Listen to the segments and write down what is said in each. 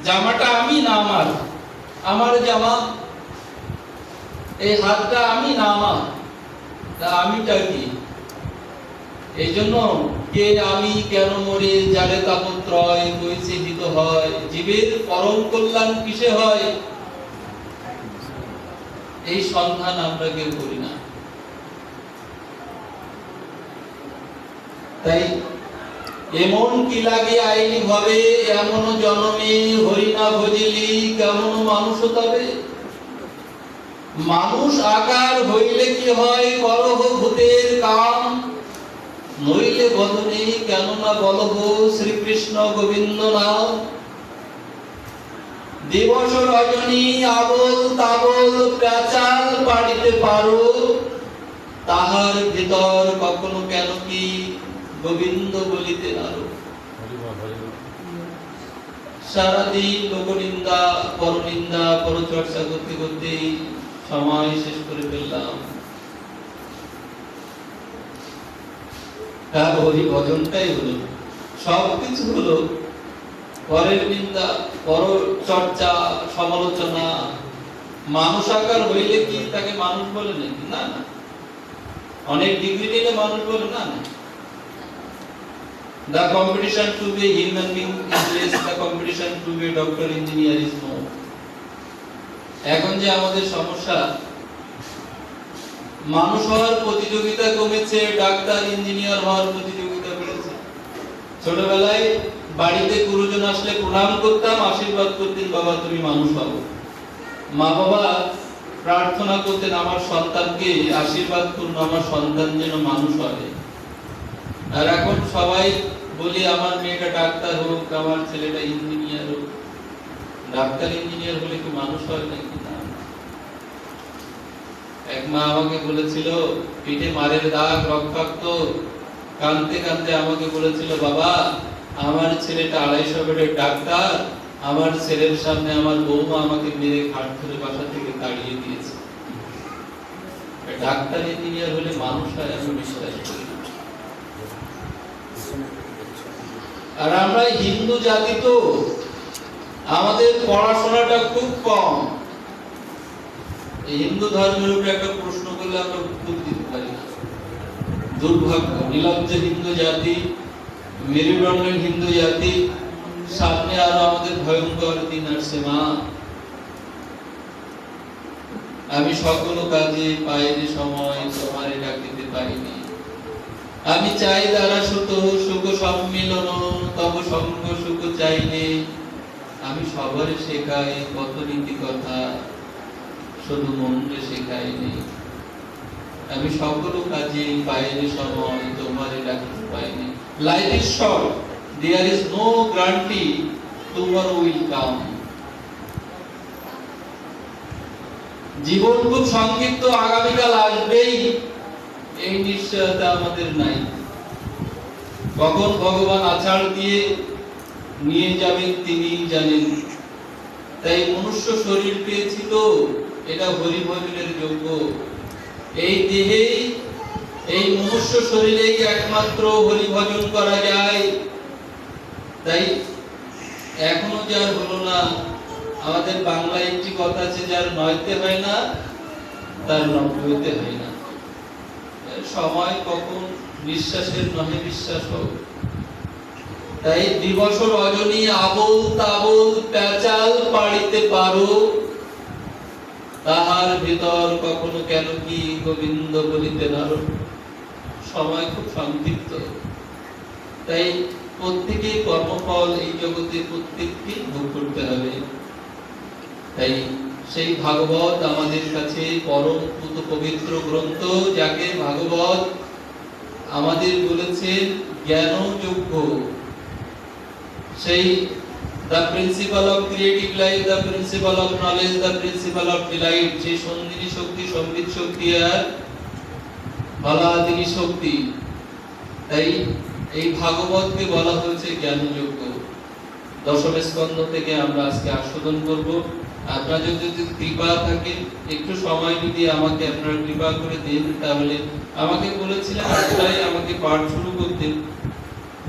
জামাটা আমি না আমার, আমার জামা, এই হাতটা আমি না আমার, তা আমিটা কি? এই জন্য কে আমি, কেন মরে, যারে তাপত্রয়, কইছে হিত হয়, জীবের পরম কল্যাণ কিসে হয়, এই সন্ধান আমরা কেউ করি না। তাই এমন কি লাগে আইনি ভাবে, এমন জনমে হরি না ভজিলি, কেমন মানুষ তবে? মানুষ আকার হইলে কি হয়, করহ ভূতের কাম, নইলে বদনে কেন না বলব শ্রীকৃষ্ণ গোবিন্দ নাম। দিবস রজনী আবল তাবল প্যাচাল পাড়িতে পারো, তাহার ভিতর কখনো কেন কি গোবিন্দ বলিতে নারো। সারাদিন লোকনিন্দা, পরনিন্দা, পরচর্চা করতে করতে সময় শেষ করে ফেললাম। তার হরি ভজনটাই হলো, সবকিছু হলো পরের নিন্দা, পর চর্চা, সমালোচনা। মানুষ আকার হইলে কি তাকে মানুষ বলে নাকি? না না। অনেক ডিগ্রি নিলে মানুষ বলে না না। The competition to be human being is less, the competition to be doctor, engineer is more. এখন যে আমাদের সমস্যা, মানুষ হওয়ার প্রতিযোগিতা কমেছে, ডাক্তার ইঞ্জিনিয়ার হওয়ার প্রতিযোগিতা বেড়েছে। ছোটবেলায় বাড়িতে গুরুজন আসলে প্রণাম করতাম, আশীর্বাদ করতেন, বাবা তুমি মানুষ হও। মা বাবা প্রার্থনা করতেন আমার সন্তানকে আশীর্বাদ করুন, আমার সন্তান যেন মানুষ হয়। আর এখন সবাই বলি আমার মেয়েটা ডাক্তার হোক, আমার ছেলেটা ইঞ্জিনিয়ার হোক। ডাক্তার ইঞ্জিনিয়ার হলে কি মানুষ হয় নাকি? না। এক মা আমাকে বলেছিল, পিঠে মারের দাগ, রক্তাক্ত, কাঁদতে কাঁদতে আমাকে বলেছিল, বাবা আমার ছেলেটা 250 বেডের ডাক্তার, আমার ছেলের সামনে আমার বৌমা আমাকে মেরে খাট ধরে বাসা থেকে তাড়িয়ে দিয়েছে। ডাক্তার ইঞ্জিনিয়ার হলে মানুষ হয় আমি বিশ্বাস করি। আর আমরা হিন্দু জাতি তো, আমাদের পড়াশোনাটা খুব কম। হিন্দু ধর্মের উপরে একটা প্রশ্ন করলে আমরা উত্তর দিতে পারি না। দুর্ভাগ্য, নির্লজ্জ হিন্দু জাতি, মেরুদণ্ডের হিন্দু জাতি। সামনে আরো আমাদের ভয়ঙ্কর দিন আসছে মা। আমি সকল কাজে পাইনি সময়, তোমারে ডাকিতে পাইনি। আমি চাই দ্বারা সুত সুখ সম্মিলন, তব সঙ্গ সুখ চাইলে। আমি সবার শেখাই কত নীতি কথা, শুধু মনকে শেখাইনি। আমি সকল কাজে পাইনি সময়, তোমারে ডাকিতে পাইনি। Life is short, there is no guarantee tomorrow will come. জীবন খুব সংক্ষিপ্ত, আগামীকাল আসবেই, এই নিশ্চয়তা আমাদের নাই। কখন ভগবান আছাড় দিয়ে নিয়ে যাবেন তিনি জানেন। তাই মনুষ্য শরীর পেয়েছি তো, এটা হরি ভজনের যোগ্য। এই দেহেই, এই মনুষ্য শরীরেই একমাত্র হরি ভজন করা যায়। তাই এখনো যার হলো না, আমাদের বাংলায় একটি কথা আছে, যার নয়তে হয় না তার নব্বইতে হয় না। সময় কখন বিশ্বাসের নহে বিশ্বাস হোক। তাই দিবস রজনী আবল তাবল প্যাচাল পাড়িতে পারো, তাহার ভিতর কখনো কেন কি গোবিন্দ বলিতে নারো। সময় খুব সংক্ষিপ্ত, তাই প্রত্যেকেই কর্মফল এই জগতে প্রত্যেককে ভোগ করতে হবে। তাই সেই ভাগবত আমাদের কাছে পরম পবিত্র গ্রন্থ, যাকে ভাগবত আমাদের বলেছেন জ্ঞানযোগ্য। সেই the principle of creative life, the principle of knowledge, the principle of delight, যে সন্ধিনী শক্তি, সম্বিত শক্তি আর ফলাদিনী শক্তি। তাই এই ভাগবতকে বলা হয়েছে জ্ঞানযোগ্য। দশম স্কন্ধ থেকে আমরা আজকে আস্বাদন করব। আপনার যদি কৃপা থাকে, একটু সময় যদি আমাকে আপনারা কৃপা করে দিন, তাহলে আমাকে বলেছিলেন আজকাই আমাকে পাঠ শুরু করতে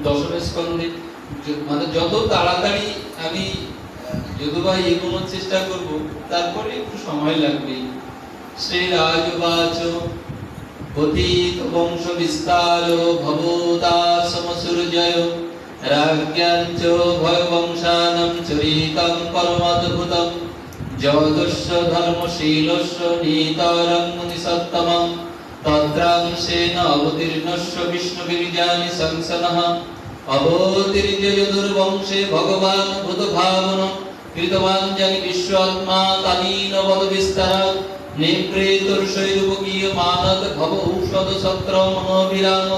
দশম স্কন্ধে। মানে যত তাড়াতাড়ি আমি যদিবা এগোনোর চেষ্টা করব, তারপরে একটু সময় লাগবে। শ্রী রাজবাচ পতিত বংশ বিস্তার ভবদাসম সূর্যয় রাজ্ঞাঞ্চ ভয় বংশানাম চরিতম পরমাদ্ভুতম যদস্য ধর্মশীলস্য নীতরং মুনিসত্তমম তত্রাংশেন অবতীর্ণস্য বিষ্ণুবীর্যানি সংসনঃ অবতীর্য যদুর্বংশে ভগবান ভূতভাবন কৃতবান জানি বিশ্বআত্মা তানীন বদ বিস্তার নিপ্রেতুর্ষৈরূপকীয় মানত ভব ঔষধ সত্র মনোবিরাম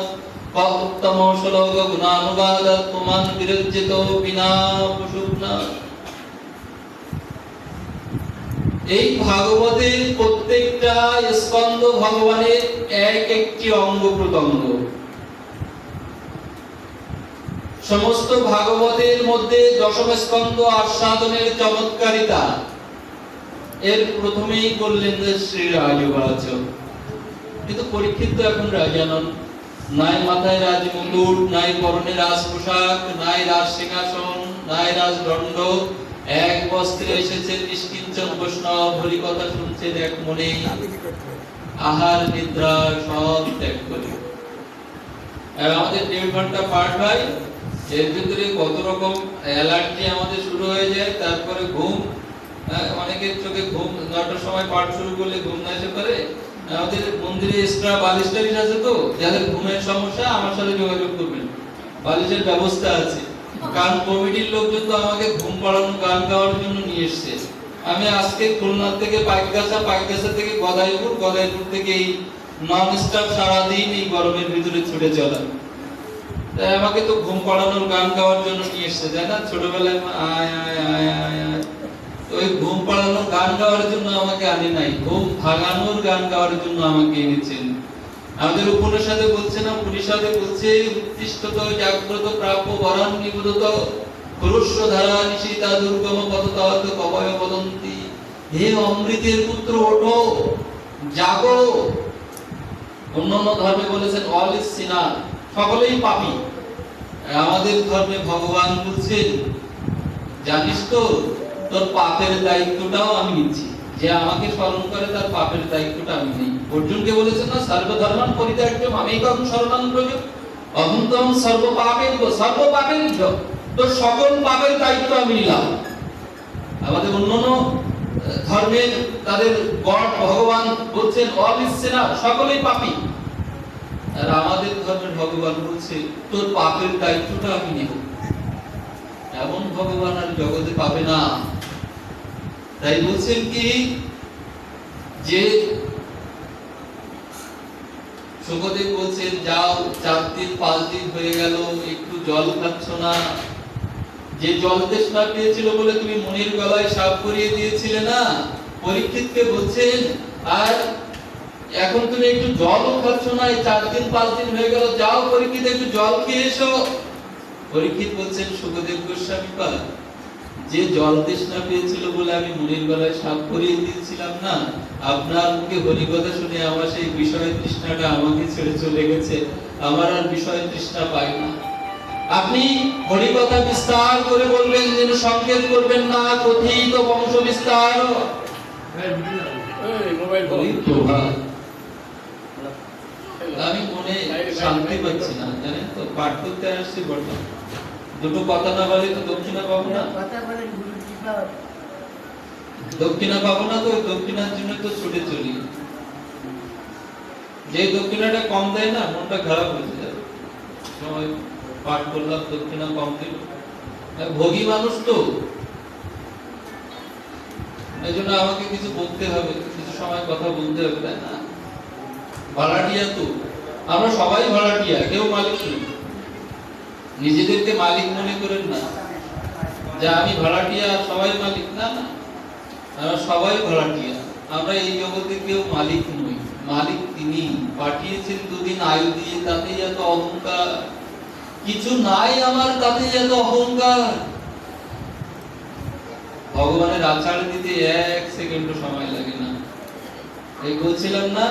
উত্তম শ্লোক গুণানুবাদ পুমান বিরজ্জিত বিনা পশুনা। এই ভাগবতের প্রত্যেকটা স্কন্ধ ভগবানের এক একটি অঙ্গ প্রত্যঙ্গ। সমস্ত ভাগবতের মধ্যে দশম স্কন্ধ আস্বাদনের চমৎকারিতা এর প্রথমেই বললেন যে শ্রী রাজবাচ। কিন্তু পরীক্ষিত তো এখন রাজা নন, নাই মাথায় রাজমুকুট, নাই পরনে রাজ পোশাক, নাই রাজ সিংহাসন, নাই রাজদণ্ড, এক বস্ত্রে এসেছে নিষ্কিঞ্চন বৈষ্ণব, হরি কথা শুনছেন এক মনে, আহার নিদ্রা সব ত্যাগ করে। আর আমাদের 1.5 ঘন্টা পাঠ হয়, এর ভিতরে কত রকম অ্যালার্জি আমাদের শুরু হয়ে যায়, তারপরে ঘুম। অনেকের চোখে ঘুম, 9টার সময় পাঠ শুরু করলে ঘুম না এসে পারে। আমাদের মন্দিরে এক্সট্রা বালিশ টালিশ আছে, তো যাদের ঘুমের সমস্যা আমার সাথে যোগাযোগ করবেন, বালিশের ব্যবস্থা আছে। গান কমিটির লোকজন তো আমাকে ঘুম পাড়ানো গান গাওয়ার জন্য নিয়ে এসেছে। আমি আজকে খুলনা থেকে পাইকগাছা থেকে গদাইপুর থেকে এই নন স্টপ সারাদিন এই গরমের ভিতরে ছুটে চলা। তাই আমাকে তো ঘুম পাড়ানোর গান গাওয়ার জন্য নিয়ে এসেছে, তাই না? ছোটবেলায় আয় আয় আয় আয় আয়, ওই ঘুম পাড়ানোর গান গাওয়ার জন্য আমাকে আনি নাই, ঘুম ভাগানোর গান গাওয়ার জন্য আমাকে এনেছেন। আমাদের উপনিষদে বলছে না, উপনিষদে বলছে উত্তিষ্ঠত জাগ্রত প্রাপ্য বরান নিবোধত পুরুষ ধারা নিশিতা দুর্গম পদতত কবয় বদন্তি। হে অমৃতের পুত্র, ওঠো, জাগো। অন্যান্য ধর্মে বলেছেন অল ইজ সিনার, সকলেই পাপী। আমাদের ধর্মে ভগবান বলছেন, জানিস তো তোর পাপের দায়িত্বটাও আমি নিচ্ছি, যে আমাকে স্মরণ করে তার পাপের দায়িত্বটা আমি নেই। অর্জুনকে বলেছেন না, সর্বধর্মান পরিত্যাজ্য মামেকং শরণং ব্রজ অহং ত্বং সর্বপাপেভ্যো, তো সকল পাপের দায়িত্ব আমি নিলাম। আমাদের অন্যান্য ধর্মের তাদের গড ভগবান বলছেন অল ইজ সিনার, সকলেই পাপী। আর আমাদের ধর্মের ভগবান বলছে তোর পাপের দায়িত্বটা আমি নেব। এমন ভগবান আর জগতে পাবে না। তাই বলছেন কি, যে সুখদেব বলছেন যাও, 4 দিন 5 দিন হয়ে গেল, একটু জল খাচ্ছ না। যে জল তৃষ্ণা পেয়েছিল বলে তুমি মুনির গলায় সাপ করিয়ে দিয়েছিলে না, পরীক্ষিতকে বলছেন, আর এখন তুমি একটু জলও খাচ্ছ না, 4 দিন 5 দিন হয়ে গেল, যাও পরীক্ষিত একটু জল খেয়ে এসো। পরীক্ষিত বলছেন সুখদেব গোস্বামী পাদ, যে জল তৃষ্ণা পেয়েছিল বলে আমি মুনির গলায় সাপ করিয়ে দিয়েছিলাম না, আপনার মুখে হরি কথা শুনে আমার সেই বিষয় তৃষ্ণাটা আমাকে ছেড়ে চলে গেছে, আমার আর বিষয় তৃষ্ণা পাই না। আপনি হরি কথা বিস্তার করে বলবেন, যেন সংকেত করবেন না, কথিত বংশ বিস্তার। আমি মনে শান্তি পাচ্ছি না, জানেন তো, পাঠ করতে আসছি বর্তমান, দুটো কথা না বলে তো দক্ষিণা পাবো না, দক্ষিণা পাবো না, তো দক্ষিণার জন্য তো ছুটে চলি। যে দক্ষিণাটা কম দেয় না, মনটা খারাপ হয়ে যায়। সময় পাঠ করলাম, দক্ষিণা কম দিল, ভোগী মানুষ তো, এই জন্য আমাকে কিছু বলতে হবে, কিছু সময় কথা বলতে হবে, তাই না? ভাড়াটিয়া তো আমরা সবাই ভাড়াটিয়া, কেউ মালিক নই। নিজেদেরকে মালিক মনে করেন না যে আমি ভাড়াটিয়া সবাই মালিক, না না, আমরা সবাই ভাড়াটিয়া। আমরা এই জগতে কেউ মালিক নই, মালিক তিনি। পাঠিয়েছেন 2 দিন আয়ু দিয়ে, তাতেই এত অহংকার। কিছু নাই আমার, তাতেই এত অহংকার। ভগবানের আচার দিতে 1 সেকেন্ডও সময় লাগে না। এই বলছিলাম না,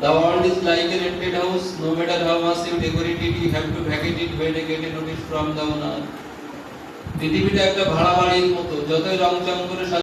the world is like a rented house, no matter how much you decorate it, you have to vacate it when you get a notice from the owner. পৃথিবীটা একটা ভাড়া বাড়ির মতো, যতই রংচং করে